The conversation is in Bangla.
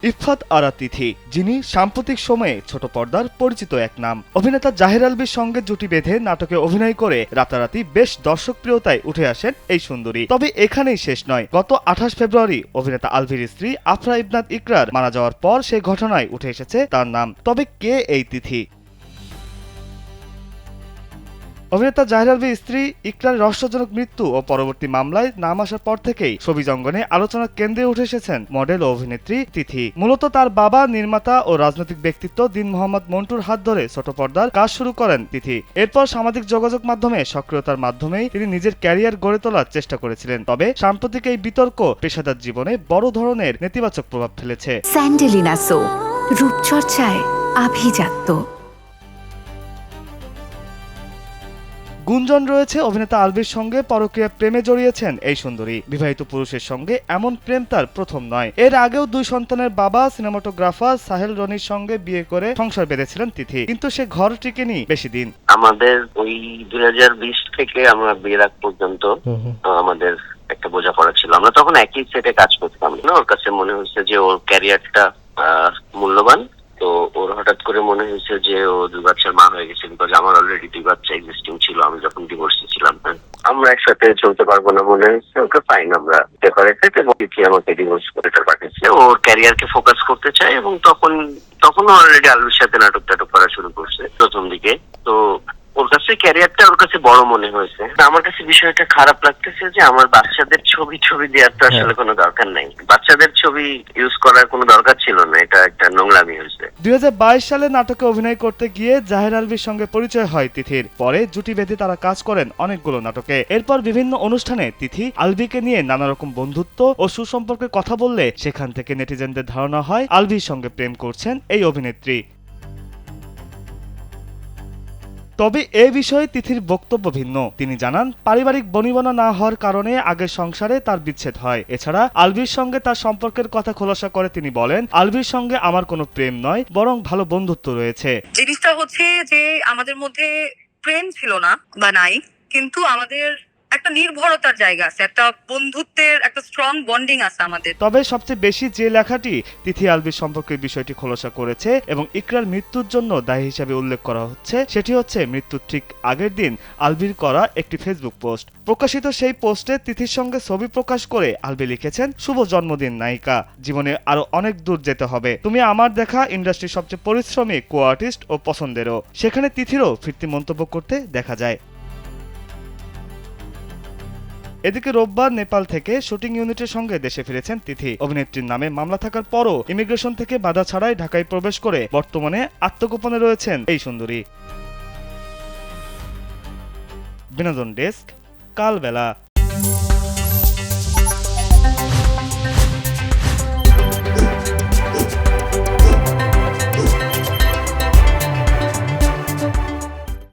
ইফফাত আরা তিথি, যিনি সাম্প্রতিক সময়ে ছোট পর্দার পরিচিত এক নাম। অভিনেতা জাহির আলভির সঙ্গে জুটি বেঁধে নাটকে অভিনয় করে রাতারাতি বেশ দর্শকপ্রিয়তায় উঠে আসেন এই সুন্দরী। তবে এখানেই শেষ নয়। গত 28 ফেব্রুয়ারি অভিনেতা আলভির স্ত্রী আফরা ইবনাত ইকরার মারা যাওয়ার পর সেই ঘটনায় উঠে এসেছে তার নাম। তবে কে এই তিথি? অভিনেতা জাহির আলভির স্ত্রী ইকরার রহস্যজনক মৃত্যু ও পরবর্তী মামলায় নাম আসার পর থেকেই ছবি জঙ্গনে আলোচনার কেন্দ্রে উঠে এসেছেন মডেল ও অভিনেত্রী তিথি। মূলত তার বাবা নির্মাতা ও রাজনৈতিক ব্যক্তিত্ব দীন মোহাম্মদ মন্টুর হাত ধরে ছোট পর্দার কাজ শুরু করেন তিথি। এরপর সামাজিক যোগাযোগ মাধ্যমে সক্রিয়তার মাধ্যমেই তিনি নিজের ক্যারিয়ার গড়ে তোলার চেষ্টা করেছিলেন। তবে সাম্প্রতিক এই বিতর্ক পেশাদার জীবনে বড় ধরনের নেতিবাচক প্রভাব ফেলেছে। স্যান্ডেলিনা সো, রূপচর্চায় আভিজাত্য। গুঞ্জন রয়েছে অভিনেতা আলভির সঙ্গে পরকীয়া প্রেমে জড়িয়েছেন এই সুন্দরী। বিবাহিত পুরুষের সঙ্গে এমন প্রেম তার প্রথম নয়। এর আগেও 2 সন্তানের বাবা সিনেমাটোগ্রাফার সাহেল রনির সঙ্গে বিয়ে করে সংসার বেঁধেছিলেন তিথি, কিন্তু সে ঘর টিকেনি বেশি দিন। আমাদের ওই 2020 থেকে আমরা বিয়ের আগ পর্যন্ত আমাদের একটা বোঝাপড়া ছিল। আমরা তখন একই সেটে কাজ করতাম না। ওর কাছে মনে হচ্ছে যে ওর ক্যারিয়ারটা মূল্যবান, তো ওর হঠাৎ করে মনে হয়েছে যে ও 2 বাচ্চার মা হয়ে গেছে। বিকজ আমার অলরেডি 2 বাচ্চা এক্সিস্টিং ছিল আমি যখন ডিভোর্সে ছিলাম। আমরা একসাথে চলতে পারবো না মনে হয়েছে, ওকে ফাইন আমরা ডেকোরেটেড, এবং আমাকে ডিভোর্স করে পাঠিয়েছে। ওর ক্যারিয়ারকে ফোকাস করতে চায়, এবং তখন অলরেডি আলুর সাথে নাটক টাটক করা শুরু করছে প্রথম দিকে। তো ওর কাছে ক্যারিয়ারটা ওর কাছে বড় মনে হয়েছে। আমার কাছে বিষয়টা খারাপ লাগতেছে যে আমার বাচ্চাদের ছবি দেওয়ার তো আসলে কোনো দরকার নাই। বাচ্চাদের ছবি ইউজ করার কোনো দরকার ছিল না, এটা একটা নোংরামি হয়েছে। 2022 সালে নাটকে অভিনয় করতে গিয়ে জাহির আলভির সঙ্গে পরিচয় হয় তিথির। পরে জুটি বেঁধে তারা কাজ করেন অনেকগুলো নাটকে। এরপর বিভিন্ন অনুষ্ঠানে তিথি আলভিকে নিয়ে নানা রকম বন্ধুত্ব ও সুসম্পর্কের কথা বললে সেখান থেকে নেটিজেনদের ধারণা হয় আলভির সঙ্গে প্রেম করছেন এই অভিনেত্রী। তবে এ বিষয়ে তিথির বক্তব্য ভিন্ন। তিনি জানান, পারিবারিক বনিবনা না হওয়ার কারণে আগের সংসারে তার বিচ্ছেদ হয়। এছাড়া আলভির সঙ্গে তার সম্পর্কের কথা খোলাসা করে তিনি বলেন, আলভির সঙ্গে আমার কোনো প্রেম নয়, বরং ভালো বন্ধুত্ব রয়েছে। জিনিসটা হচ্ছে যে আমাদের মধ্যে প্রেম ছিল না বা নাই, কিন্তু আমাদের একটা নির্ভরতার জায়গা আছে, একটা বন্ধুত্বের একটা স্ট্রং বন্ডিং আছে আমাদের। তবে সবচেয়ে বেশি যে লেখাটি তিথি আলভির সম্পর্কের বিষয়টি খোলাসা করেছে এবং ইকরার মৃত্যুর জন্য দায়ী হিসাবে উল্লেখ করা হচ্ছে, সেটি হচ্ছে মৃত্যুর ঠিক আগের দিন আলভির করা একটি ফেসবুক পোস্ট। প্রকাশিত সেই পোস্টে তিথির সঙ্গে ছবি প্রকাশ করে আলভি লিখেছেন, শুভ জন্মদিন নায়িকা, জীবনে আরো অনেক দূর যেতে হবে, তুমি আমার দেখা ইন্ডাস্ট্রির সবচেয়ে পরিশ্রমী কো আর্টিস্ট ও পছন্দেরও। সেখানে তিথিরও ফিরতি মন্তব্য করতে দেখা যায়। এদিকে রোববার নেপাল থেকে শুটিং ইউনিটের সঙ্গে দেশে ফিরেছেন তিথি। অভিনেত্রীর নামে মামলা থাকার পরও ইমিগ্রেশন থেকে বাধা ছাড়াই ঢাকায় প্রবেশ করে বর্তমানে আত্মগোপনে রয়েছেন এই সুন্দরী। বিনোদন ডেস্ক, কালবেলা।